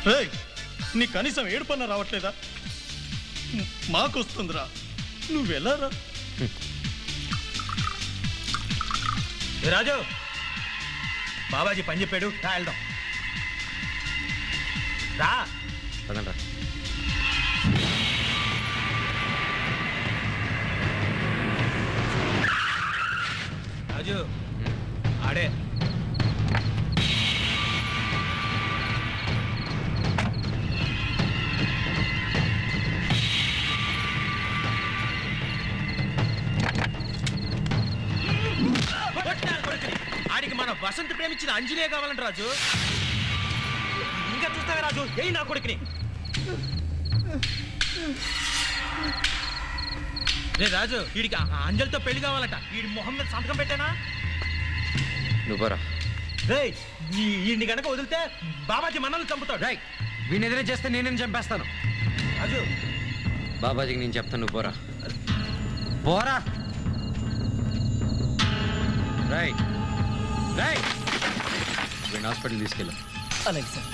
రేయ్, నీ కనీసం ఏడుపన్న రావట్లేదా? మాకొస్తుందిరా, నువ్వెలారా? రాజు, బాబాజీ పని చెప్పాడు, రా వెళ్దాం. రా పదండ్రా. రాజు, ఆడే ఆడికి మన వసంత ప్రేమించిన అంజలియే కావాలంట రాజు. ఇంకా చూస్తావే రాజు, ఏ నా కొడుకుని. రే రాజు, వీడికి అంజలితో పెళ్లి కావాలంట. వీడి మొహం మీద సంతకం పెట్టానా? నువ్వు పోరా. రే, వీడిని గనక వదిలితే బాబాజీ మనల్ని చంపుతాడు. రేయ్, వీడిని ఎదురే చేస్తే నేనేం చంపేస్తాను. రాజు, బాబాజీకి నేను చెప్తాను, నువ్వు పోరా. పోరా. రేయ్ రేయ్, వీడిని హాస్పిటల్ తీసుకెళ్ళు. అలాగే సార్.